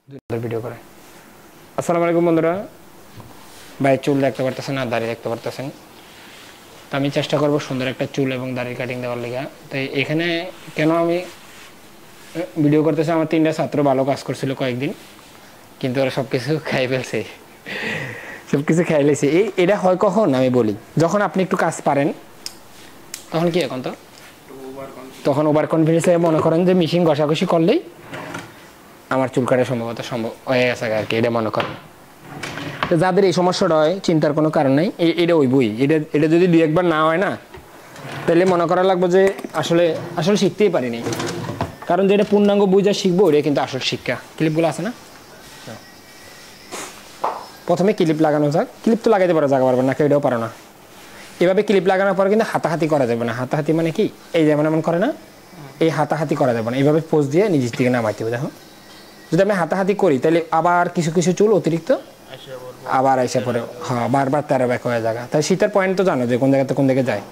Video করে। আসসালামু আলাইকুম বন্ধুরা, ভাই চুল দেখতে পারতেছেন আর দাড়ি দেখতে পারতেছেন। তো আমি চেষ্টা করব সুন্দর একটা চুল এবং দাড়ির কাটিং দেওয়ার লেগে। তো এখানে কেন আমি ভিডিও করতেছি, আমার 3টা ছাত্র ভালো কাজ করছিল কয়েকদিন, কিন্তু ওরা সব কিছু খাই ফেলছে, সব কিছু খাই লেছে। এটা হয় কখন আমি বলি, যখন আপনি একটু কাজ পারেন তখন কি এখন তো তখন ওভার কনফিডেন্স মনে করেন যে মেশিন ঘষাঘষি করলেই আমার চুল কাটা সম্ভব হয়ে গেছে আর কি, এটা মনে করেন। তো যাদের এই সমস্যাটা হয় চিন্তার কোনো কারণ নেই, এটা ওই বই, এটা যদি 2-1 বার না হয় না, তাহলে মনে করা লাগবে যে আসলে আসলে শিখতেই পারিনি। কারণ যেটা পূর্ণাঙ্গ বই যা শিখবো ওটা কিন্তু আসল শিক্ষা। ক্লিপগুলো আছে না, প্রথমে ক্লিপ লাগানো যাক। ক্লিপ তো লাগাইতে পারো, জায়গা পারবেন না, কেউ এটাও পারো না। এভাবে ক্লিপ লাগানোর পর কিন্তু হাতাহাতি করা যাবে না। হাতাহাতি মানে কি, এই যেমন এমন করে না, এই হাতাহাতি করা যাবে না। এইভাবে পোজ দিয়ে নিজের দিকে নামাইতে হবে। দেখো, যদি আমি হাতাহাতি করি তাহলে আবার কিছু কিছু চুল অতিরিক্ত আবার এসে পড়ে, হ্যাঁ বারবার 13 ব্যাক হয়ে জায়গা। তাই শীতের পয়েন্ট তো জানো যে কোন জায়গাতে কোন দিকে যায়।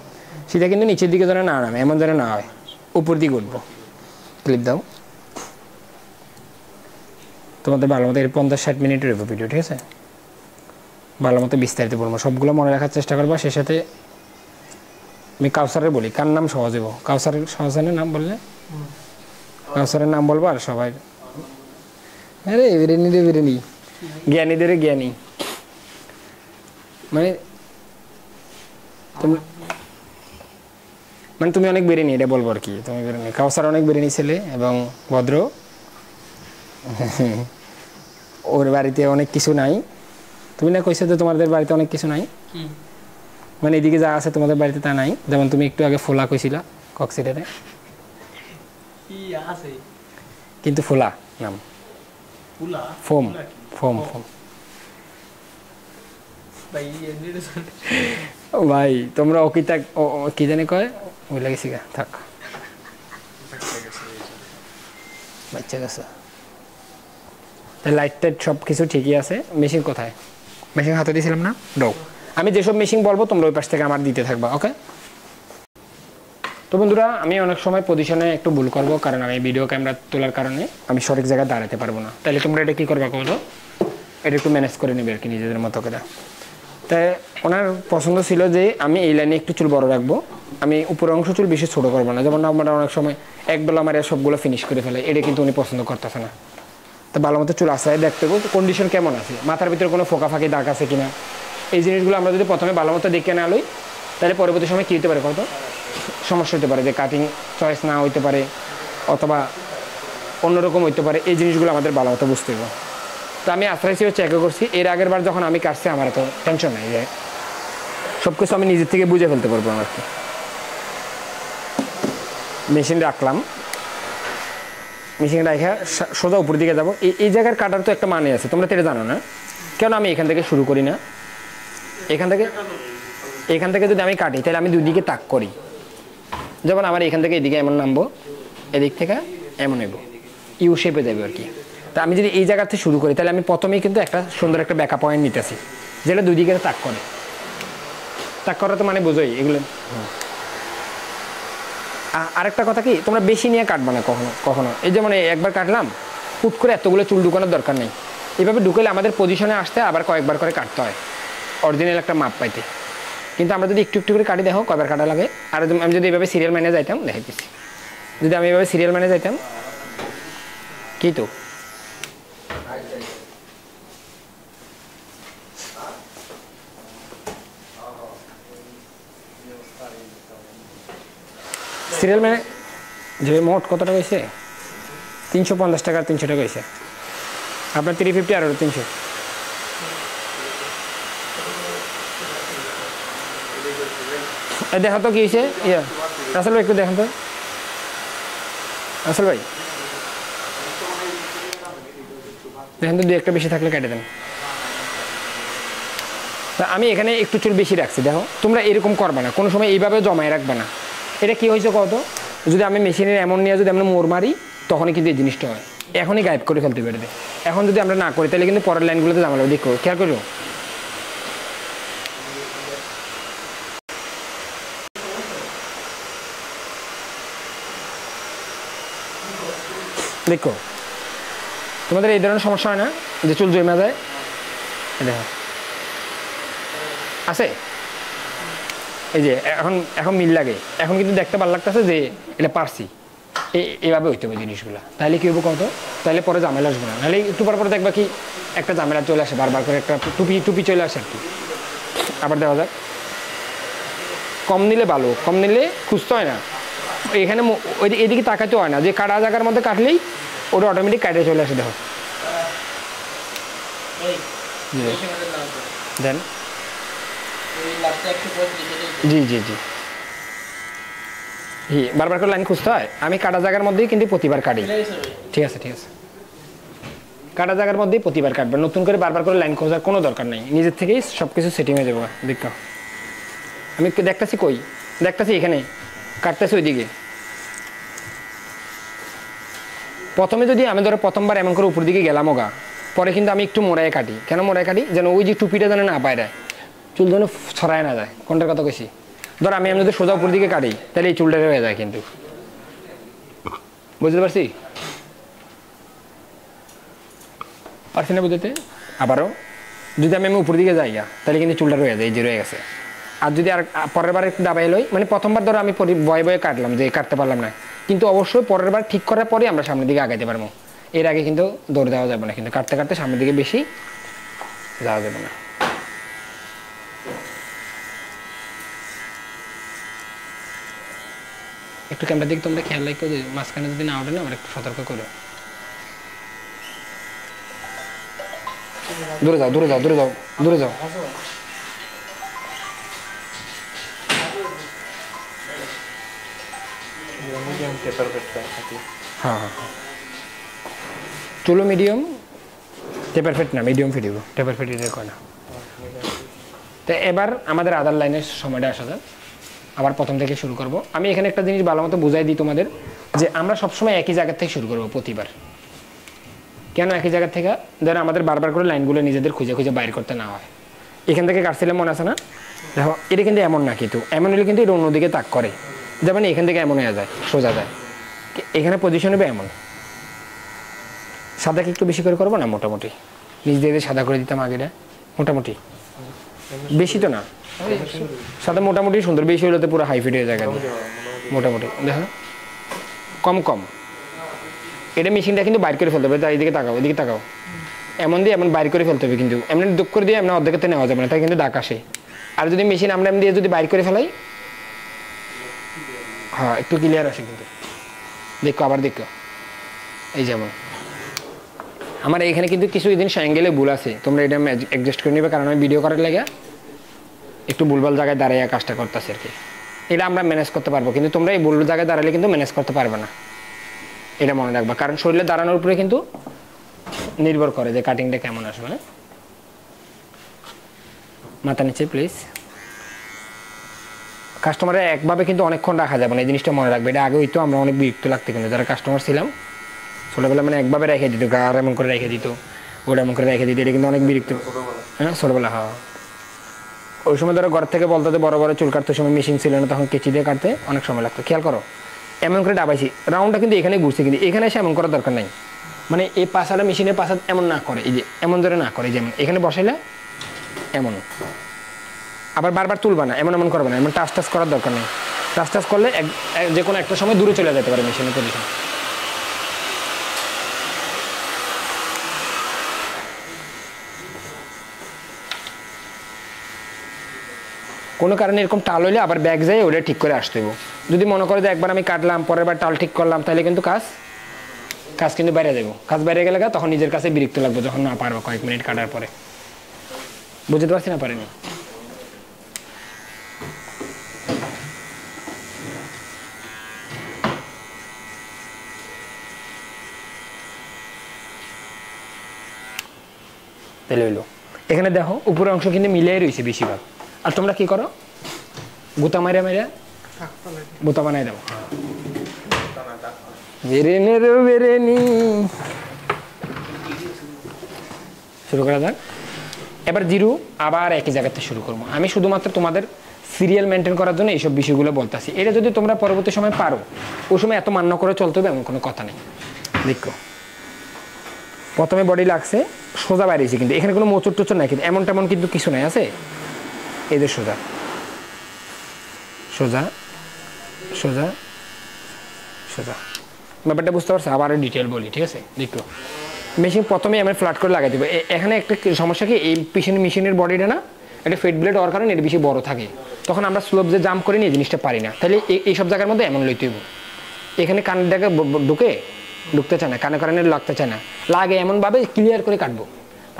শীতে কিন্তু নিচের দিকে যেন না নামে, এমন যেন না হয়, উপর দিকে উঠবো। ক্লিপ দাও তোমাদের ভালো মতো। এর 50-60 মিনিটের ভিডিও, ঠিক আছে? ভালো মতো বিস্তারিত বলবো, সবগুলো মনে রাখার চেষ্টা করবো। সে সাথে আমি কাউসারের বলি, কার নাম সহজ হবো? কাউসারের সহজের নাম বললে কাউসারের নাম বলবো আর সবাই আরে বিরিয়ানি রে বিরিয়ানি, জ্ঞানীদের জ্ঞানী। মানে তুমি অনেক বেরিনি, এটা বলবো আর কি। তুমি বেরিনি, কাউসার অনেক বেরিনি ছেলে এবং ভদ্র। ওর বাড়িতে অনেক কিছু নাই। তুমি না কইছো যে তোমাদের বাড়িতে অনেক কিছু নাই, মানে এদিকে যা আছে তোমাদের বাড়িতে তা নাই। যেমন তুমি একটু আগে ফোলা কইছিলা কক্সিডারে, কিন্তু ফোলা নাম, ফোম ফোম ফোম। ভাই তোমরা অকিতা কি জানি কয়, ওই লাগেছি গা, থাক বাচ্চা গেছে। লাইট টাইট সব কিছু ঠিকই আছে। মেশিন কোথায়? মেশিন হাতে দিয়েছিলাম না, দাও। আমি যেসব মেশিন বলবো তোমরা ওই পাশ থেকে আমার দিতে থাকবা, ওকে? তো বন্ধুরা, আমি অনেক সময় পজিশনে একটু ভুল করবো, কারণ আমি ভিডিও ক্যামেরা তোলার কারণে আমি সঠিক জায়গায় দাঁড়াতে পারবো না। তাহলে তোমরা এটা কী করবা বলো, এটা একটু ম্যানেজ করে নেবে আর কি নিজেদের মতো করে। তাই ওনার পছন্দ ছিল যে আমি এই লাইনে একটু চুল বড় রাখবো, আমি উপরের অংশ চুল বেশি ছোটো করবো না। যেমন আমরা অনেক সময় একবেলা আমার সবগুলো ফিনিশ করে ফেলে, এটা কিন্তু উনি পছন্দ করতেছে না। তো ভালো মতো চুল আসায় দেখতে হবে কন্ডিশন কেমন আছে, মাথার ভিতরে কোনো ফোকা ফাঁকি দাগ আছে কিনা। এই জিনিসগুলো আমরা যদি প্রথমে ভালো মতো দেখে না লই, তাহলে পরবর্তী সময় কী হতে পারে, কত সমস্যা হতে পারে, যে কাটিং চয়েস না হইতে পারে অথবা অন্যরকম হইতে পারে। এই জিনিসগুলো আমাদের ভালো মতো বুঝতে হবে। তো আমি আশ্রয় হিসেবে চেকও করছি, এর আগের বার যখন আমি কাটছি আমার এত টেনশন নেই, যে সব কিছু আমি নিজের থেকে বুঝে ফেলতে পারবো আর কি। মেশিন রাখলাম, মেশিন রেখে সোজা উপর দিকে যাবো। এই জায়গার কাটার তো একটা মানে আছে, তোমরা তো এটা জানো না। কেন আমি এখান থেকে শুরু করি না, এখান থেকে যদি আমি কাটি তাহলে আমি দুই দিকে তাক করি। যেমন আমার এখান থেকে এদিকে এমন নামবো, এদিক থেকে এমন নেবো, ইউ শেপে যাবে আর কি। তা আমি যদি এই জায়গা থেকে শুরু করি তাহলে আমি প্রথমেই কিন্তু একটা সুন্দর একটা ব্যাকআপ পয়েন্ট নিতেছি, যেটা দুই দিকে তাক করে। তাক করা তো মানে বোঝোই এগুলো। আরেকটা কথা কি, তোমরা বেশি নিয়ে কাটবা না কখনো কখনো। এই যেমন একবার কাটলাম, হুট করে এতগুলো চুল ঢুকানোর দরকার নেই। এভাবে ঢুকালে আমাদের পজিশনে আসতে আবার কয়েকবার করে কাটতে হয় অরিজিনাল একটা মাপ পাইতে। কিন্তু আমরা যদি একটু একটু করে কাটি, দেখো কয়বার কাটা লাগে। আর আমি যদি এভাবে সিরিয়াল মেনে যাইতাম, দেখে দিচ্ছি, যদি আমি এভাবে সিরিয়াল মেনে যাইতাম, কি তো সিরিয়াল মেনে যে মোট কত টাকা হয়েছে, 350 টাকা, 300 টাকা হয়েছে আপনার, 350 আর 300। দেখো তো কি হয়েছে, ইয়া রাসেল ভাই একটু দেখেন তো, রাসেল ভাই দেখেন তো, 2-1টা বেশি থাকলে কেটে দেন। তা আমি এখানে একটু চুল বেশি রাখছি, দেখো তোমরা এরকম করবে না, কোনো সময় এইভাবে জমায় রাখবে না। এটা কি হয়েছে কত, যদি আমি মেশিনের এমন নিয়ে যদি আমরা মোড় মারি তখনই কিন্তু এই জিনিসটা হয়, এখনই গায়েব করে ফেলতে পারবে। এখন যদি আমরা না করি তাহলে কিন্তু পরের লাইনগুলোতে জামালা দেখো, খেয়াল করো। দেখো তো তোমাদের এই ধরনের সমস্যা হয় না যে চুল জমে যায়? দেখো আছে এই যে এখন এখন মিল লাগে, এখন কিন্তু দেখতে ভালো লাগতেছে যে এটা পারছি, এইভাবে হইতে হবে জিনিসগুলো। তাহলে কী হবো কত, তাহলে পরে ঝামেলা আসবে না। নাহলে একটু পরে দেখবা কি একটা ঝামেলা চলে আসে, বারবার করে একটা টুপি চলে আসে আর কি। আবার দেখা যাক, কম নিলে ভালো, কম নিলে খুঁজতে হয় না, এখানে এদিকে তাকাতে হয় না, যে কাটা জায়গার মধ্যে কাটলেই ওটা অটোমেটিক কাটে চলে আসে। দেখো দেন, জি জি জি বারবার করে লাইন খুঁজতে হয়। আমি কাটা জায়গার মধ্যেই কিন্তু প্রতিবার কাটি। ঠিক আছে ঠিক আছে, কাটা জায়গার মধ্যেই প্রতিবার কাটবে, নতুন করে বারবার করে লাইন খোঁজার কোনো দরকার নেই, নিজের থেকেই সব কিছু সেটিং হয়ে যাবো। দেখো আমি দেখতেছি কই, দেখতেছি এখানে কাটতেছি ওইদিকে। প্রথমে যদি আমি ধরো প্রথমবার এমন করে উপর দিকে গেলাম ওগা, পরে কিন্তু আমি একটু মোড়ায় কাটি। কেন মোড়ায় কাটি? যেন ওই যে টুপিটা যেন না বাইরে, চুল যেন ছড়ায় না যায়। কোনটার কথা কইছি? ধর আমি যদি সোজা উপর দিকে কাটি তাহলে এই চুলটা হয়ে যায়, কিন্তু বুঝতে পারছি পারছি না বুঝতে? আবারও যদি আমি উপর দিকে যাই তাহলে কিন্তু চুলটা রয়ে যায়, এই যে রয়ে গেছে। আর যদি আর পরের বার একটু দাবাই লই, মানে প্রথমবার ধরো আমি বয়ে বয়ে কাটলাম, যে কাটতে পারলাম না, কিন্তু অবশ্যই পরের বার ঠিক করার পরে আমরা সামনের দিকে আগাইতে পারবো। এর আগে কিন্তু দৌড় দেওয়া যাবে না, কিন্তু কাটতে কাটতে সামনের দিকে বেশি যাওয়া যাবে না। একটু ক্যামেরার দিকে তোমরা খেয়াল রাখো, যে মাঝখানে যদি না ওঠে না আমার একটু সতর্ক করো। দূরে যাও দূরে যাও দূরে যাও দূরে যাও। হ্যাঁ হ্যাঁ চলো মিডিয়াম টেপার ফেট না, মিডিয়াম ফিটিব, টেপার ফেট এটা কয় না। তো এবার আমাদের আদার লাইনের সময়টা আসা যাক, আবার প্রথম থেকে শুরু করব। আমি এখানে একটা জিনিস ভালো মতো বুঝাই দিই তোমাদের, যে আমরা সবসময় একই জায়গা থেকে শুরু করবো প্রতিবার। কেন একই জায়গা থেকে? যেন আমাদের বারবার করে লাইনগুলো নিজেদের খুঁজে খুঁজে বাইর করতে না হয়। এখান থেকে কাটছিলাম মনে আছে না? দেখো এটা কিন্তু এমন না, কিন্তু এমন হলে কিন্তু এটা অন্যদিকে তাক করে, যেমন এখান থেকে এমন হয়ে যায়, সোজা যায়। এখানে পজিশন হবে এমন। সাদাকে একটু বেশি করে করবো না, মোটামুটি নিজ দিয়ে সাদা করে দিতাম আগেটা, মোটামুটি বেশি তো না, সাদা মোটামুটি সুন্দর, বেশি হলে তো পুরো হাইফিট হয়ে যায়। মোটামুটি দেখো কম কম, এটা মেশিনটা কিন্তু বাইর করে ফেলতে হবে। তাই এদিকে তাকাও, এদিকে তাকাও, এমন দিয়ে এমন বাইর করে ফেলতে হবে, কিন্তু এমনি দুঃখ করে দিয়ে এমন অর্ধেকতে নেওয়া যাবে না, তাই কিন্তু ডাক আসে। আর যদি মেশিন আমরা এমনি দিয়ে যদি বাইর করে ফেলাই, হ্যাঁ একটু ক্লিয়ার আসে। কিন্তু দেখো আবার দেখো, এই যেমন আমার এখানে কিন্তু কিছু জিনিস অ্যাঙ্গেলে ভুল আছে, তোমরা এটা অ্যাডজাস্ট করে নেবে, কারণ আমি ভিডিও করার লাগে একটু ভুলভাল জায়গায় দাঁড়াইয়া কাজটা করতেছি আর কি। এটা আমরা ম্যানেজ করতে পারবো, কিন্তু তোমরা এই ভুল জায়গায় দাঁড়ালে কিন্তু ম্যানেজ করতে পারবে না, এটা মনে রাখবা। কারণ শরীরে দাঁড়ানোর উপরে কিন্তু নির্ভর করে যে কাটিংটা কেমন আসবে। মাথা নিচে প্লিজ। কাস্টমারে একভাবে কিন্তু অনেকক্ষণ রাখা যাবে না, এই জিনিসটা মনে রাখবে। এটা আগে হইতো আমরা অনেক বিরক্ত লাগতো, কিন্তু যারা কাস্টমার ছিলাম ছোটোবেলা, মানে একভাবে রেখে দিত, গার এমন করে রেখে দিত, ওটা এমন করে রেখে দিত, এটা কিন্তু অনেক বিরক্ত। হ্যাঁ ছোটোবেলা, হ্যাঁ ওই সময় ধরো ঘর থেকে বলতো যে বড় বড় চুল কাটতে সময় মেশিন ছিল না, তখন কেচি দিয়ে কাটতে অনেক সময় লাগতো। খেয়াল করো এমন করে ডাবাইছি, রাউন্ডটা কিন্তু এখানে ঘুরছে, কিন্তু এখানে এসে এমন করার দরকার নাই। মানে এই পাশাটা মেশিনের পাশা এমন না করে, এই যে এমন ধরে না করে, যেমন এখানে বসাইলে এমন, আবার বারবার তুলবা না, এমন এমন করবে না, এমন টাচ টাচ করার দরকার নেই। টাচ টাচ করলে যে কোনো একটা সময় দূরে চলে যেতে পারে মেশিনের পজিশন। কোনো কারণে এরকম টাল হইলে আবার ব্যাগ যায়, ওটা ঠিক করে আসতে হবে। যদি মনে করে যে একবার আমি কাটলাম, পরের বার টাল ঠিক করলাম, তাহলে কিন্তু কাজ কিন্তু বাইরে যাবো। কাজ বাইরে গেলে তখন নিজের কাছে বিরক্ত লাগবে, যখন না পারবো কয়েক মিনিট কাটার পরে। বুঝতে পারছি না পারিনি? তাহলে হইলো এখানে দেখো উপরের অংশ কিন্তু মিলিয়ে রয়েছে বেশিরভাগ। আর তোমরা কি করো, গুতা মাইরা মাইরা গুতা বানাই দাও। শুরু করা যাক। এবার জিরো আবার একই জায়গাতে শুরু করবো। আমি শুধুমাত্র তোমাদের সিরিয়াল মেনটেন করার জন্য এইসব বিষয়গুলো বলতেছি। এটা যদি তোমরা পরবর্তী সময় পারো, ওই সময় এত মান্য করে চলতে হবে এমন কোনো কথা নেই। দেখো প্রথমে বডি লাগছে সোজা বাইরেছে, কিন্তু এখানে কোনো মোচড় টোচর নাই, কিন্তু এমন তেমন কিন্তু কিছু নাই, আছে এই যে সোজা সোজা সোজা সোজা। ব্যাপারটা বুঝতে পারছো? আবার ডিটেল বলি, ঠিক আছে? দেখো মেশিন প্রথমে আমি ফ্ল্যাট করে লাগাই দেবো। এখানে একটা সমস্যা কি, এই পিছনে মেশিনের বডিটা না একটা ফেড ব্লেড হওয়ার কারণে এটা বেশি বড় থাকে, তখন আমরা স্লোপ যে জাম্প করি না, এই জিনিসটা পারি না। তাহলে এইসব জায়গার মধ্যে এমন লইতে হইব, এখানে কানের ডাকে ঢুকতে চায় না, কানে কারণে লাগতে চায় না, লাগে এমনভাবে ক্লিয়ার করে কাটবো।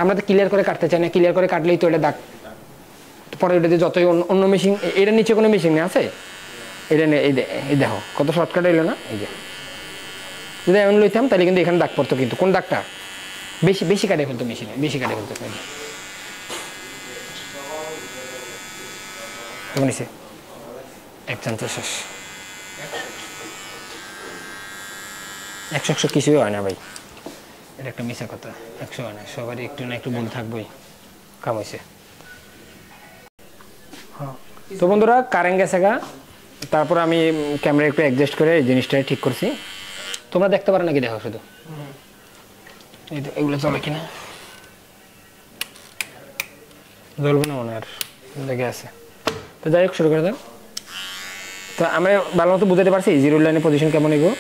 আমরা তো ক্লিয়ার করে কাটতে চাই না, ক্লিয়ার করে কাটলেই তো এটা দাগ পরে ওটা যে যতই অন্য মেশিন, এটার নিচে কোনো মেশিন নেই, আছে এটা এই দেখো কত শর্টকাট এলো না। এই যে যদি এমন লইতাম তাহলে কিন্তু এখানে দাগ পড়তো, কিন্তু কোন দাগটা বেশি বেশি কাটে ফেলতো, মেশিনে বেশি কাটে ফেলতো। নিছে এক চান্স শেষ, 100 কিছুই হয় না ভাই, এটা একটা মিশা কথা। 100 হয় না, সবারই একটু না একটু ভুল থাকবেই, কাম হয়েছে। তো বন্ধুরা কারেন্ট গেছে গা, তারপর আমি ক্যামেরা একটু অ্যাডজাস্ট করে এই জিনিসটা ঠিক করছি। তোমরা দেখতে পারো নাকি? দেখো শুধু এগুলো চলে কিনা, জ্বলবে না মনে আর লেগে আছে। তো যাই হোক শুরু করে দাও। তো আমরা ভালো মতো বুঝতে পারছি জিরো লাইনের পজিশন কেমন এগো,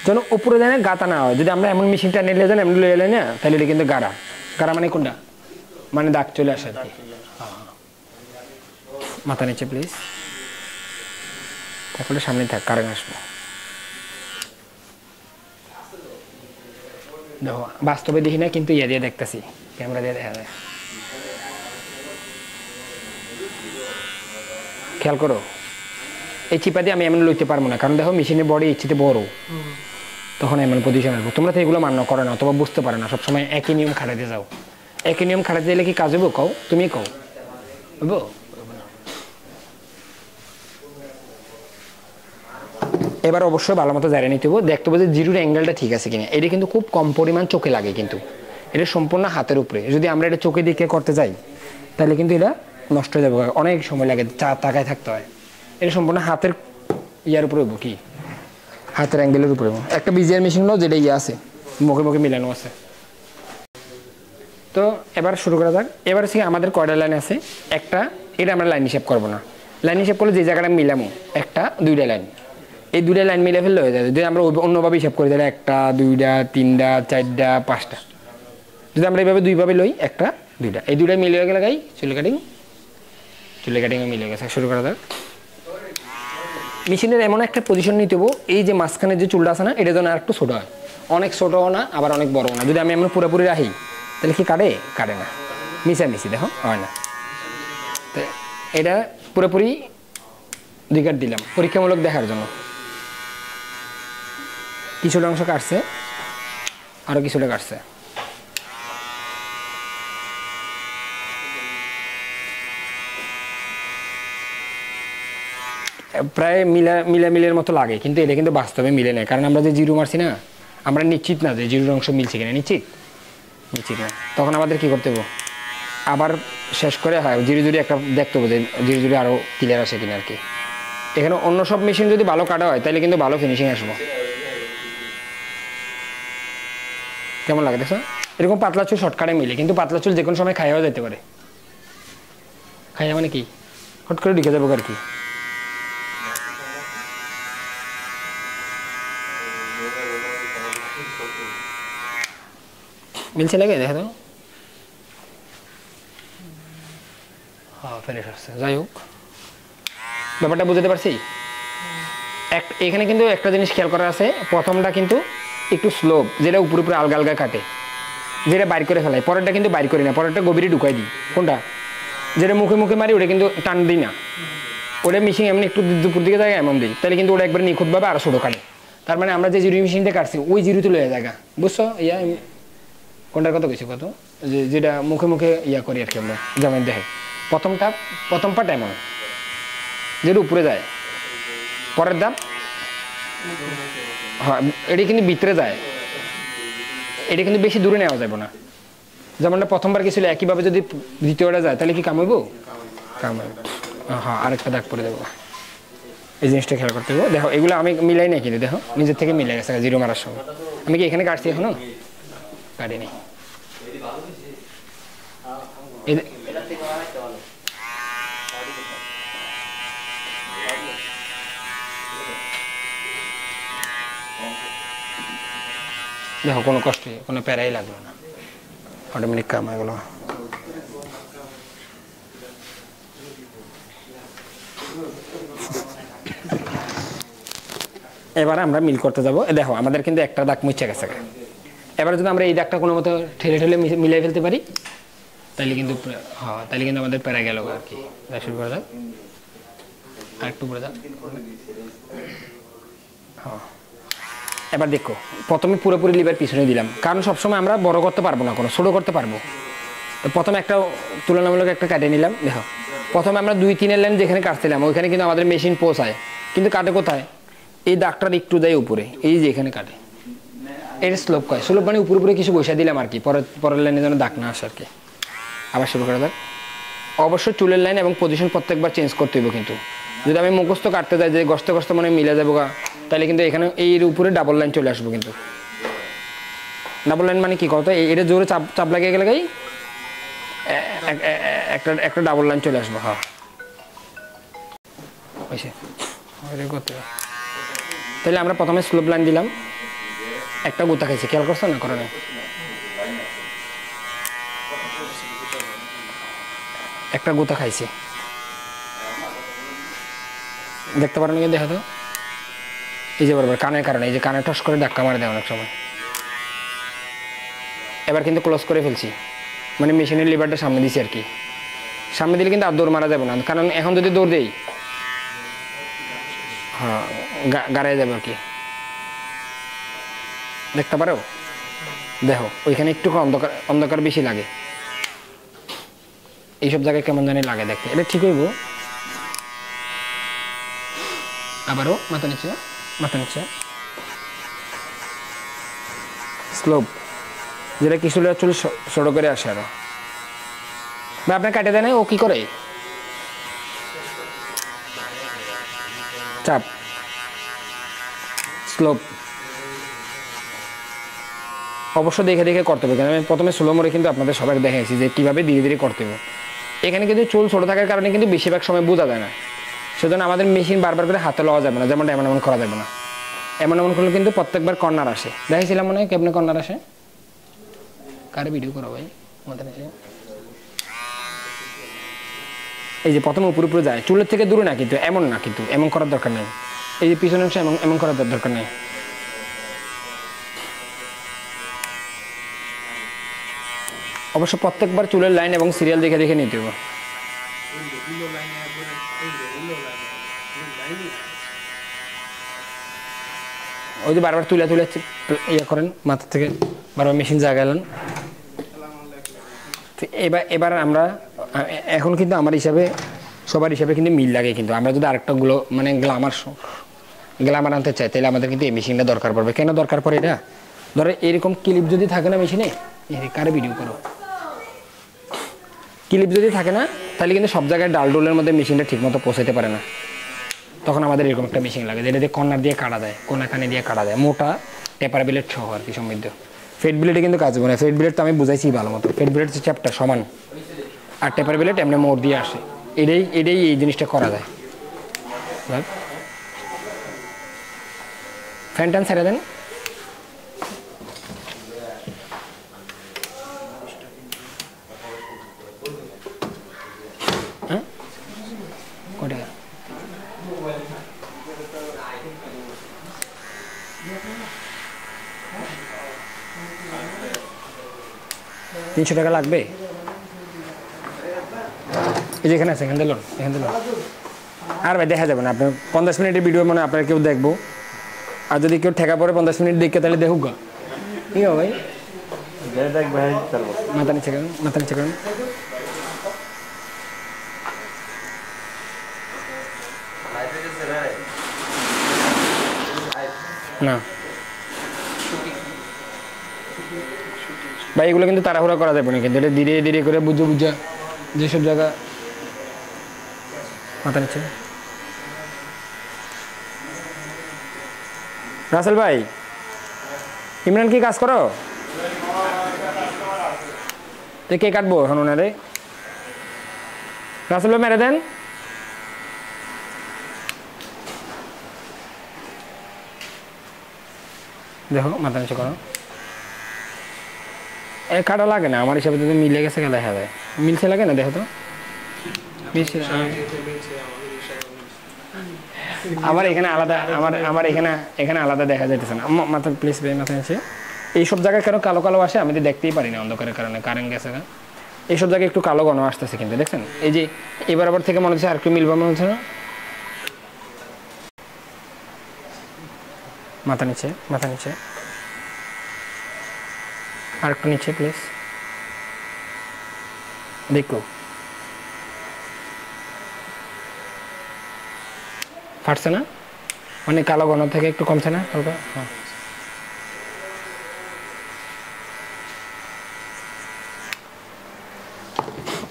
যেন উপরে যায় না গাতা না হয়। যদি আমরা এমন মেশিনটা নিলে যান এমন লয়ে এলে না, তাহলে এটা কিন্তু গাড়া মানে কোনটা, মানে দাগ চলে আসে আর কি। মাথা নিচে প্লিজ, তারপরে সামনে থাক, কারেন্ট আসবো। দেখো বাস্তবে দেখি না, কিন্তু ইয়ে দিয়ে দেখতেছি, ক্যামেরা দিয়ে দেখা যায়। খেয়াল করো, এই চিপা দিয়ে আমি এমন লইতে পারবো না, কারণ দেখো মেশিনের বডি ইচ্ছেতে বড়, তখন এমন পজিশন আসবো। তোমরা তো এগুলো মান্য করো না অথবা বুঝতে পারো না, সবসময় একই নিয়ম খাটাতে যাও। একই নিয়ম খাটাতে দিলে কি কাজ হবো? কও, তুমি কও হবো? এবার অবশ্যই ভালো মতো জানিয়ে নিতে হবে, দেখতে হবে যে জিরোর অ্যাঙ্গেলটা ঠিক আছে কিনা। এটা কিন্তু খুব কম পরিমাণ চোখে লাগে, কিন্তু এটা সম্পূর্ণ হাতের উপরে। যদি আমরা এটা চোখে দিকে করতে যাই তাহলে কিন্তু এটা নষ্ট হয়ে যাবে, অনেক সময় লাগে, তাকায় থাকতে হয়। এটা সম্পূর্ণ হাতের ইয়ার উপরে হবো, কি হাতের অ্যাঙ্গেলের উপরে। একটা বিজিআর মেশিন হলো যেটা ইয়ে আছে, মুখে মুখে মিলানো আছে। তো এবার শুরু করা যাক। এবার হচ্ছে আমাদের কয়টা লাইন আছে, একটা, এটা আমরা লাইন হিসাব করবো না। লাইন হিসাব করলে যে জায়গাটা মিলামো, একটা দুইটা লাইন, এই দুইটা লাইন মিলে ফেললে হয়ে যায়। যদি আমরা অন্যভাবে হিসাব করি তাহলে একটা দুইটা তিনটা চারটা পাঁচটা, যদি আমরা এইভাবে দুইভাবে লই, একটা দুইটা, এই দুইটা মিলে গেলে গাই চুলে কাটিংয়ে মিলে গেছে। শুরু করা যাক। মেশিনের এমন একটা পজিশন নিতে হবো, এই যে মাঝখানে যে চুলটা আছে না, এটা যেন আর একটু ছোটো হয়, অনেক ছোটও না আবার অনেক বড়ও না। যদি আমি এমন পুরোপুরি রাখি তাহলে কি কাটে না, মিশামিশি দেখো হয় না। তো এটা পুরোপুরি দুই কাট দিলাম পরীক্ষামূলক দেখার জন্য। কিছুটা অংশ কাটছে, আরও কিছুটা কাটছে। প্রায় মিলের মতো লাগে, কিন্তু এটা কিন্তু বাস্তবে মিলে নেয়, কারণ আমরা যে জিরো মারছি না, আমরা নিশ্চিত না যে জিরোর অংশ মিলছে কিনা, নিশ্চিত না। তখন আমাদের কি করতে হবে, আবার শেষ করে হয় জিরো একটা দেখতে হবে যে জিরো আরও ক্লিয়ার আসে কিনা আর কি। এখানে অন্য সব মেশিন যদি ভালো কাটা হয় তাহলে কিন্তু ভালো ফিনিশিং আসবো। কেমন লাগে দেখো? এরকম পাতলা চুল শর্টকাটে মিলে, কিন্তু পাতলা চুল যে কোনো সময় খাইয়াও যেতে পারে। খাইয়া মানে কি, হট করে ঢুকে যাবো আর কি। মিলছে লাগে দেখা তো, হ্যাঁ ফ্রেশ আসছে। যাই হোক ব্যাপারটা বুঝতে পারছি। এখানে কিন্তু একটা জিনিস খেয়াল করা আছে, প্রথমটা কিন্তু একটু স্লোপ, যেটা উপরে উপরে আলগা কাটে, যেটা বাইর করে ফেলাই। পরেরটা কিন্তু বাইর করি না, পরেরটা গভীরে ঢুকাই দিই। কোনটা যেটা মুখে মুখে মারি ওটা কিন্তু টান দিই না, ওটা মিশিং এমনি একটু দুপুর দিকে যায় এমন দিই, তাহলে কিন্তু ওটা একবার নিখুঁতভাবে আরও ছোটো কাটে। তার মানে আমরা যে জিরো মেশিনটা কাটছি ওই জিরোতে লয়ে জায়গা, বুঝছো? ইয়া কোনটার কথা কইছি কত, যেটা মুখে মুখে ইয়া করি আর কি আমরা, যেমন দেখে প্রথম পাট এমন যেটা উপরে যায়, পরের দাম হ্যাঁ এটি কিন্তু ভিতরে যায়, এটা কিন্তু বেশি দূরে নেওয়া যাবে না। যেমনটা প্রথমবার কি ছিল একইভাবে যদি দ্বিতীয়টা যায় তাহলে কি কামাইবো? হ্যাঁ আরেকটা দাগ পরে দেবো। এই জিনিসটা খেয়াল করতে হবে। দেখো এগুলো আমি মিলাই নাই, কিন্তু দেখো নিজের থেকে মিলাই গেছে জিরো মারার সময়। আমি কি এখানে কাটছি এখনো? কাটে নেই। দেখো কোনো কষ্ট কোনো প্যারাই লাগলো না, অটোমেটিক কাম হয়ে গেল। এবার আমরা মিল করতে যাবো। দেখো আমাদের কিন্তু একটা দাগ মুছে গেছে। এবার যদি আমরা এই দাগটা কোনো মতো ঠেলে ঠেলে মিলিয়ে ফেলতে পারি তাহলে কিন্তু হ্যাঁ তাহলে কিন্তু আমাদের প্যারা গেল আর কি। শুরু করে দাও, আর একটু করে দাও। হ্যাঁ এবার দেখো প্রথমে পুরোপুরি লিভার পিছনে দিলাম, কারণ সবসময় আমরা বড় করতে পারবো না, কোনো ছোটো করতে পারবো। তো প্রথমে একটা তুলনামূলক একটা কাটে নিলাম। দেখো প্রথমে আমরা 2-3 লাইন যেখানে কাটছিলাম ওইখানে কিন্তু আমাদের মেশিন পৌঁছায়, কিন্তু কাটে কোথায়? এই দাগটার একটু দেয় উপরে, এই যে এখানে কাটে। এটা স্লোপ কয়, স্লোপ মানে উপরে উপরে কিছু বসে দিলাম আর কি, পরের লাইনে যেন দাগ না আসে আর কি। আবার শুরু করা যাক। অবশ্যই চুলের লাইন এবং পজিশন প্রত্যেকবার চেঞ্জ করতে হবে, কিন্তু যদি আমি মুখস্থ কাটতে যাই যে গস্তে গস্তে মনে মিলে যাবো গা, তাহলে কিন্তু এখানে এর উপরে ডাবল লাইন চলে আসবো। কিন্তু ডাবল লাইন মানে কি কথা, এটা জোরে চাপ লাগিয়ে গেলে একটা ডাবল লাইন চলে আসবো। হ্যাঁ করতে হবে। তাহলে আমরা প্রথমে স্লোপ লাইন দিলাম, একটা গুতা খাইছে, খেয়াল করছো না? করে একটা গুতা খাইছে, দেখতে পারেন নাকি? দেখো তো এই যে বরাবর কানের কারণে, এই যে কানে টস করে ধাক্কা মারে দেয় অনেক সময়। এবার কিন্তু ক্লোজ করে ফেলছি, মানে মেশিনের লিভারটা সামনে দিছি আর কি। সামনে দিলে কিন্তু আর দৌড় মারা যাবে না, কারণ এখন যদি দৌড় দেই হ্যাঁ গাড়াই যাবে আর কি। দেখতে পারো? দেখো ওইখানে একটু অন্ধকার অন্ধকার বেশি লাগে, এইসব জায়গায় কেমন জানি লাগে দেখতে। এটা ঠিক হইব। আবারও মাথা নিচে, মাথা নিচে স্লোপ, যেটা কিছু চুল সরো করে আসে। আরো বা আপনার কাটে দেয় না, ও কি করে চাপ স্লোপ অবশ্য দেখে দেখে করতে হবে। আমি প্রথমে স্লো মোড়ে কিন্তু আপনাদের সবাই দেখাইছি যে কীভাবে ধীরে ধীরে করতে হবে। এখানে কিন্তু চুল ছোটো থাকার কারণে কিন্তু বেশিরভাগ সময় বোঝা যায় না, সেজন্য আমাদের মেশিন বারবার করে হাতে লওয়া যাবে না, যেমনটা এমন এমন করা যাবে না। এমন এমন করলে কিন্তু প্রত্যেকবার কর্নার আসে। দেখেছিলাম মনে হয় কেমন কর্নার আসে। কারে ভিডিও করো ভাই আমাদের এই যে প্রথমে উপরে উপরে যায়, চুলের থেকে দূরে না, কিন্তু এমন না, কিন্তু এমন করার দরকার নেই। এই যে পিছনে অংশ এমন এমন করার দরকার নেই। অবশ্য প্রত্যেকবার চুলের লাইন এবং সিরিয়াল দেখে দেখে নিতে হবে। ওই যে বারবার তুলে তুলে ইয়ে করেন মাথা থেকে, বারবার মেশিন জাগালেন। এবার আমরা এখন কিন্তু আমার হিসাবে সবার হিসাবে কিন্তু মিল লাগে, কিন্তু আমরা যদি আরেকটা মানে গ্লামার আনতে চাই তাহলে আমাদের কিন্তু এই মেশিনটা দরকার পড়বে। কেন দরকার পড়ে? এটা ধরো এরকম ক্লিপ যদি থাকে না মেশিনে, কারে ভিডিও করো, ক্লিপ যদি থাকে না তাহলে কিন্তু সব জায়গায় ডালডোলের মধ্যে মেশিনটা ঠিকমতো পৌঁছাতে পারে না। তখন আমাদের এরকম একটা মেশিন লাগে যেটা দিয়ে কর্নার দিয়ে কাটা দেয়, কোনাখানে দিয়ে কাটা দেয়, মোটা টেপার ব্লেড সহ আর কি সমৃদ্ধ। ফেড ব্লেডে কিন্তু কাজ হবে না, ফেড ব্লেড তো আমি বুঝাইছি ভালো মতো। ফেড ব্লেড চ্যাপটা সমান, আর টেপার ব্লেড এমনি মোড় দিয়ে আসে। এটাই এই জিনিসটা করা যায়। ফ্যান ট্যান ছেড়ে দেন। হ্যাঁ কটা 300 টাকা লাগবে। এই যে এখানে আছে, এখান দিল এখান দিল। আর ভাই দেখা যাবে না, আপনার 50 মিনিটের ভিডিও মানে আপনার কেউ দেখবো, আর যদি কেউ ঠেকা পড়ে 50 মিনিট দেখে তাহলে দেখুক গা। ঠিক আছে ভাই, মাথা নিচে করেন, মাথা নিচে করেন। না ভাই এগুলো কিন্তু তাড়াহুড়া করা যাবে না, কিন্তু এটা ধীরে ধীরে করে বুঝে বুঝা যেসব জায়গা। মাথা নিচ্ছে রাসেল ভাই, ইমরান কি কাজ করো? তো কে কাটবো এখন ওনারে? রাসেল ভাই মেরে দেন। দেখো মাথা নিচে করো। কাটা লাগে না আমার হিসাবে, যদি মিলে গেছে দেখা যায়। মিলছে লাগে না দেখো তো। আমার এখানে আলাদা, আমার এখানে আলাদা দেখা যাইতেছে না। মাথা প্লিজ মাথা নিচে। এইসব জায়গায় কেন কালো কালো আসে আমি তো দেখতেই পারি না অন্ধকারের কারণে, কারেন্ট গেছে না। এইসব জায়গায় একটু কালো ঘন আসতেছে কিন্তু দেখছেন, এই যে এবার আবার থেকে মনে হচ্ছে আর একটু মিলবা মনে হচ্ছে না। মাথা নিচে, মাথা নিচে, আর একটু নিচে প্লিজ। দেখো ফাটছে না, মানে কালো ঘন থেকে একটু কমছে না হালকা। হ্যাঁ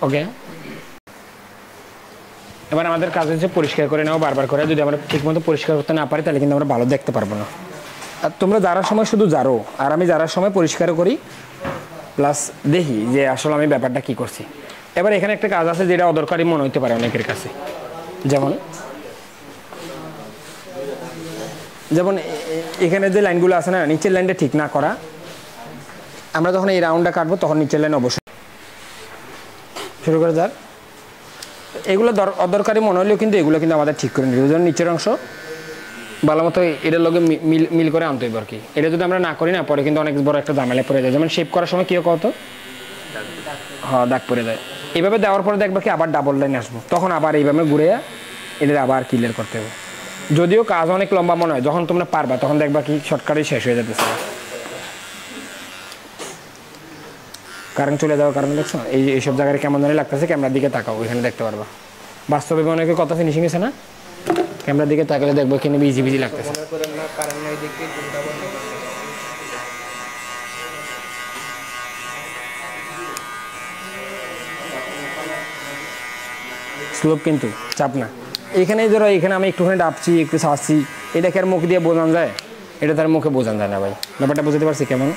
ওকে। এবার আমাদের কাজ হচ্ছে পরিষ্কার করে নেওয়া বারবার করে। যদি আমরা ঠিকমতো পরিষ্কার করতে না পারি তাহলে কিন্তু আমরা ভালো দেখতে পারবো না। আর তোমরা যারার সময় শুধু জারো, আর আমি যারার সময় পরিষ্কার করি, প্লাস দেখি যে আসলে আমি ব্যাপারটা কি করছি। এবার এখানে একটা কাজ আছে যেটা অদরকারি মনে হতে পারে অনেকের কাছে, যেমন যেমন এখানে যে লাইনগুলো আছে না, নিচের লাইনটা ঠিক না করা। আমরা যখন এই রাউন্ডটা কাটবো তখন নিচের লাইন অবশ্যই শুরু করে যাক। এগুলো অদরকারি মনে হলেও কিন্তু এগুলো কিন্তু আমাদের ঠিক করে নিতে হবে। যেমন নিচের অংশ ভালো মতো এটার লগে মিল করে আনতে হবে আর কি। এটা যদি আমরা না করি না, পরে কিন্তু অনেক বড় একটা ঝামেলা পড়ে যায়। যেমন শেপ করার সময় কী কত, হ্যাঁ দাগ পড়ে যায়। এইভাবে দেওয়ার পরে দেখবা কি আবার ডাবল লাইন আসবো, তখন আবার এইভাবে ঘুরে এটা আবার ক্লিয়ার করতে হবে। যদিও কাজ অনেক লম্বা মনে হয়, যখন তোমরা পারবা তখন দেখবা কি শর্টকাটে শেষ হয়ে যেতেছে। কারেন্ট চলে যাওয়ার কারণে দেখছো এইসব জায়গায় কেমন জানি লাগতেছে। ক্যামেরার দিকে তাকাও, ওইখানে দেখতে পারবা। বাস্তবে অনেকের কথা ফিনিশিং গেছে না, ক্যামেরার দিকে তাকালে দেখবো এখানে বিজি বিজি লাগতেছে। স্লোপ কিন্তু চাপ না। এখানে ধরো এখানে আমি একটুখানি ডাবছি, একটু ছাড়ছি, এটাকে আর মুখ দিয়ে বোঝানো যায়? এটা তার মুখে বোঝানো যায় না ভাই। ব্যাপারটা বুঝতে পারছি কেমন?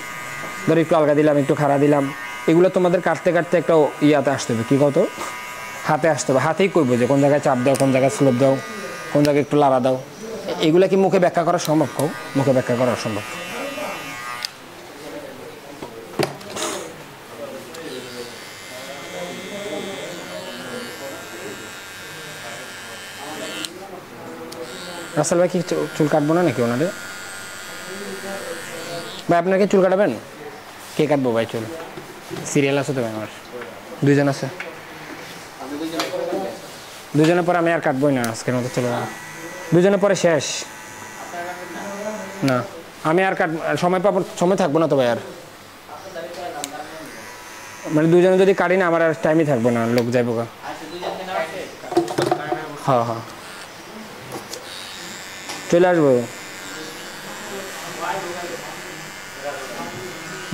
ধরো একটু আলগা দিলাম, একটু খাড়া দিলাম, এগুলো তোমাদের কাটতে কাটতে একটা ইয়াতে আসতে হবে, কী কত হাতে আসতে হবে। হাতেই করবো যে কোন জায়গায় চাপ দাও, কোন জায়গায় স্লোপ দাও, কোন জায়গায় একটু লাড়া দাও। এগুলো কি মুখে ব্যাখ্যা করা সম্ভব? মুখে ব্যাখ্যা করা অসম্ভব। রাসেল ভাই কি চুল কাটবো না নাকি ওনারে? ভাই আপনাকে চুল কাটাবেন? কে কাটবো ভাই চুল? সিরিয়াল আছে তো ভাই আমার, দুইজন আছে। দুজনের পরে আমি আর কাটবোই না, আজকের মতো চলে যাবো। দুজনের পরে শেষ না, আমি আর সময় পাবো, সময় থাকবো না তো ভাই আর। মানে দুজনে যদি কাটি না আমার আর টাইমই থাকবো না, লোক যাইবো গা। হ্যাঁ হ্যাঁ চলে আসবো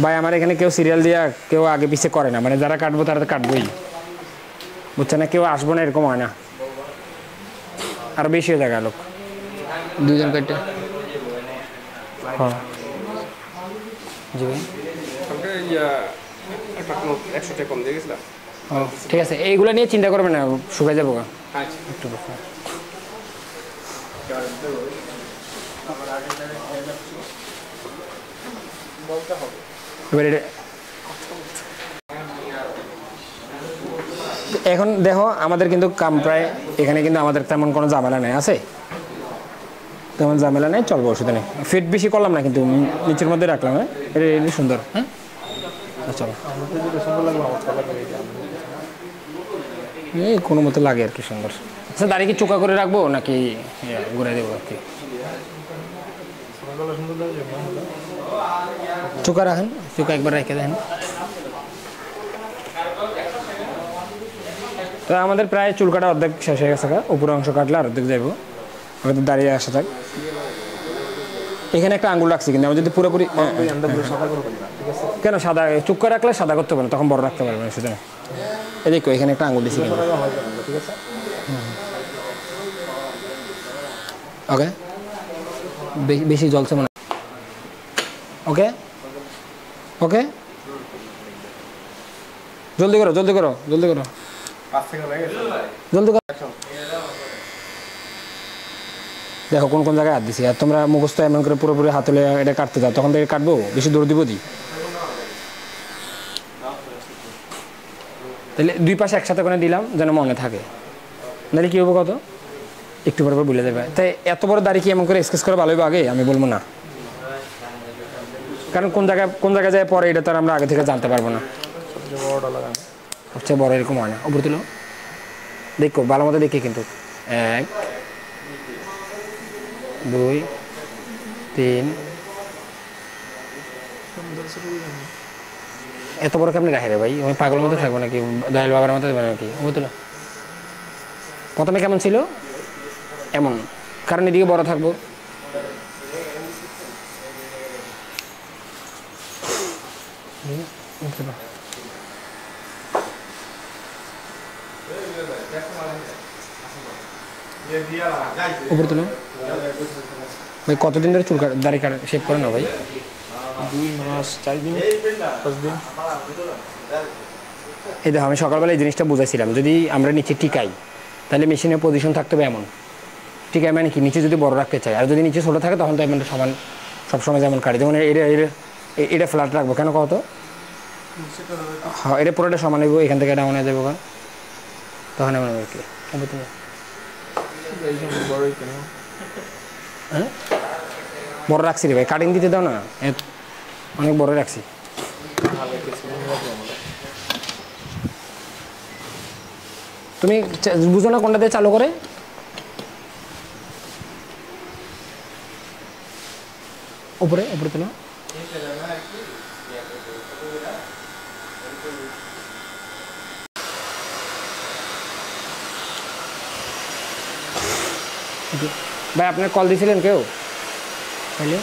ভাই। আমার এখানে কেউ সিরিয়াল দিয়া কেউ আগে পিছিয়ে করে না, মানে যারা কাটবো তারা তো কাটবোই, বুঝছে না? কেউ আসবো না এরকম হয় না, আর বেশি হয়ে যায় লোক। দুজন কাটে। হ্যাঁ জি ভাই, ঠিক আছে। এইগুলো নিয়ে চিন্তা করবে না, শুকাই যাবো একটু। এখন দেখো আমাদের কিন্তু কাম প্রায় এখানে, কিন্তু আমাদের তেমন কোনো ঝামেলা নেই, আছে তেমন ঝামেলা নেই, চলবো, অসুবিধা নেই। ফিট বেশি করলাম না কিন্তু, নিচের মধ্যে রাখলাম। হ্যাঁ এটা সুন্দর। হ্যাঁ চলো, এই কোনো মতো লাগে আর কি সুন্দর। আচ্ছা দাঁড়িয়ে কি চোখা করে রাখবো নাকি ঘুরে দেবো আর কি? চোখা রাখেন, চোখা একবার রেখে দেন। তো আমাদের প্রায় চুল কাটা অর্ধেক শেষ হয়ে গেছে, উপরের অংশ কাটলে আর অর্ধেক যাইব। আমাদের দাঁড়িয়ে আসা থাক। এখানে একটা আঙ্গুল রাখছি, কিন্তু আমি যদি পুরোপুরি কেন সাদা চুপ করে রাখলে সাদা করতে পারবেন, তখন বড় রাখতে পারবেন, সেটা না। এই দেখো এখানে একটা আঙ্গুল দিচ্ছি, ওকে বেশি জলছে মনে। ওকে ওকে জলদি করো জলদি করো জলদি করো, 5 সেকেন্ড হয়ে গেছে। জলদি করো। দেখো কোন কোন জায়গায় হাত দিছি, আর তোমরা মুখস্থ এমন করে পুরোপুরি হাত তুলে এটা কাটতে যাও, তখন থেকে কাটবো বেশি দৌড় দিব দি। তাহলে দুই পাশে একসাথে করে দিলাম যেন মনে থাকে, নাহলে কী হবো কত একটু পরে ভুলে যাবে। তাই এত বড় দাড়ি কি এমন করে স্কেচ করে ভালো হবে আগে আমি বলবো না, কারণ কোন জায়গায় যায় পরে এটা তো আর আমরা আগে থেকে জানতে পারবো না। সবচেয়ে বড় এরকম হয় না। উপরে তুলো, দেখো ভালো মতো দেখি কিন্তু, 1 2 3। এত বড় কেমনি রাখে রে ভাই, আমি পাগল মতো থাকবো নাকি, দয়াল বাবার মতো দেবে নাকি? উপরে তুলো। প্রথমে কেমন ছিল এমন, কারণ এদিকে বড় থাকবো। উপরে তুলো ভাই। কতদিন ধরে চুল দাড়ি শেভ করে না ভাই? 2 মাস 4 দিন 5 দিন। এই দেখো আমি সকালবেলা এই জিনিসটা বুঝাইছিলাম, যদি আমরা নিচে টিকাই তাহলে মেশিনের পজিশন থাকতে হবে এমন, টিকাই মানে কি নিচে যদি বড় রাখতে চাই, আর যদি নিচে ছোটো থাকে তখন তো এমন সমান সবসময় যেমন কাটি, যেমন এটা ফ্ল্যাট রাখবো কেন কত? হ্যাঁ এটা পুরোটা সমান হইব, এখান থেকে ডাউন হয়ে যাবো তখন এমন আর কি। হ্যাঁ বড় রাখছি রে ভাই, কাটিং দিতে দাও না, অনেক বড় রাখছি। তুমি বুঝো না কোনটা দিয়ে চালু করে? উপরে উপরে তুলো। ভাই আপনার কল দিয়েছিলেন কেউ? হ্যালো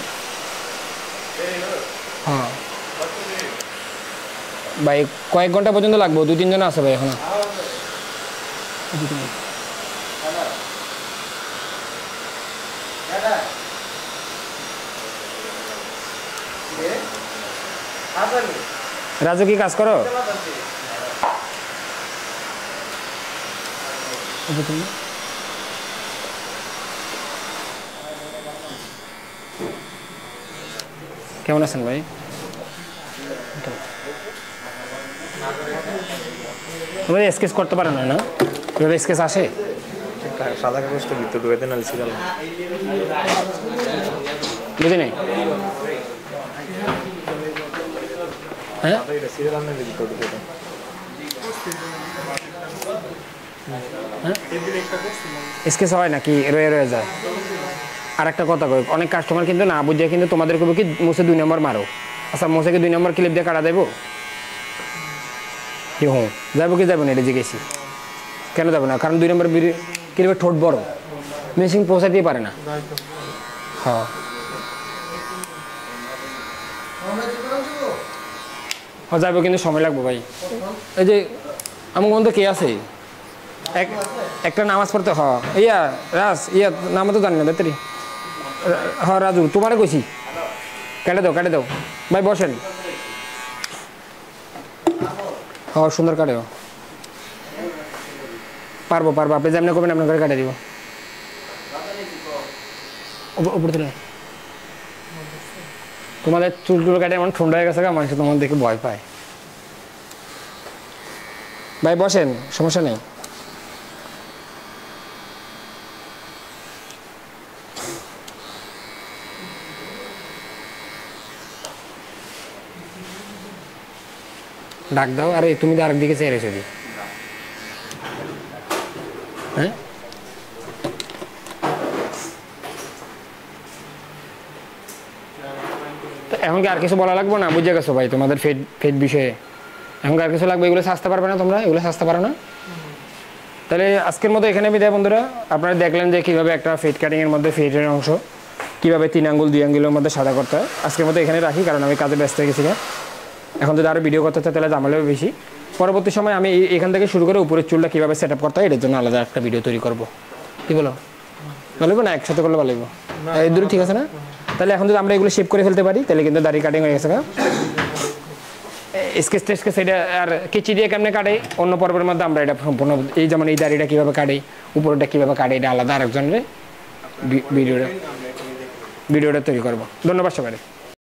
হ্যাঁ ভাই, কয়েক ঘন্টা পর্যন্ত লাগবো, 2-3 জন আছে ভাই এখনো। রাজু কি কাজ করো? কেমন আছেন ভাই? তুমি স্কেচ করতে পারো না? না স্কেচ আসে সাদা কাগজটা ভিতরে ঢুকাইতে না লিখে গেল, বুঝি নাই। হ্যাঁ স্কেচ হয় নাকি রয়ে রয়ে যায়? আর একটা কথা কই, অনেক কাস্টমার কিন্তু না বুঝে কিন্তু তোমাদের কবে কি মুছে 2 নম্বর মারো। আচ্ছা মুছে কি 2 নম্বর ক্লিপ দিয়ে কাটা দেবো? কি হুঁ যাবো কি যাবো না এটা জিজ্ঞেসি, কেন যাবো না? কারণ 2 নম্বর ক্লিপের ঠোঁট বড়, মেশিন পৌঁছাতেই পারে না। হ্যাঁ যাবো কিন্তু সময় লাগবে ভাই। এই যে আমার মধ্যে কে আছে একটা নামাজ পড়তে, ইয়া রাজ ইয়া নাম তো জানি না বেতরি। হ্যাঁ রাজু তোমারে কইছি, কেটে দাও ভাই বসেন। হ্যাঁ সুন্দর কাটে, পারবো আপনি যেমন করবেন আপনার করে কাটে দিব। উপরে তুলে তোমাদের চুলগুলো কাটে এমন ঠান্ডা হয়ে গেছে, মানুষ তোমার দেখে ভয় পায়। ভাই বসেন, সমস্যা নেই। ডাক দাও। আরে তুমি তো আরেক দিকে চেয়ে রেখেছি। হ্যাঁ এখন কি আর কিছু বলা লাগবে না? বুঝে গেছো ভাই তোমাদের ফেড বিষয়ে? এখন আর কিছু লাগবে? এগুলো সাজতে পারবে না তোমরা? এগুলো সাজতে পারো না? তাহলে আজকের মতো এখানে বিদায় বন্ধুরা। আপনারা দেখলেন যে কীভাবে একটা ফেড কাটিংয়ের মধ্যে ফেডের অংশ কীভাবে 3 আঙ্গুল 2 আঙ্গুলের মধ্যে সাদা করতে হয়। আজকের মতো এখানে রাখি, কারণ আমি কাজে ব্যস্ত হয়ে গেছি। এখন যদি আরও ভিডিও করতে চাই তাহলে ঝামেলা বেশি। পরবর্তী সময় আমি এখান থেকে শুরু করে উপরের চুলটা কীভাবে সেট আপ করতে হয় এটার জন্য আলাদা একটা ভিডিও তৈরি করবো। কী বলো, ভালো না? একসাথে করলে ভালো লাগবে। এই দুটো ঠিক আছে না? তাহলে এখন যদি আমরা এগুলো শেপ করে ফেলতে পারি তাহলে কিন্তু দাড়ি কাটিং হয়ে গেছে। স্কেচ টেস্কেচ এটা আর কেচি দিয়ে কেমনে কাটে অন্য পর্বের মধ্যে আমরা এটা সম্পূর্ণ এই যেমন এই দাড়িটা কীভাবে কাটে উপরটা কীভাবে কাটে এটা আলাদা আরেকজনের ভিডিওটা তৈরি করবো। ধন্যবাদ সবাই।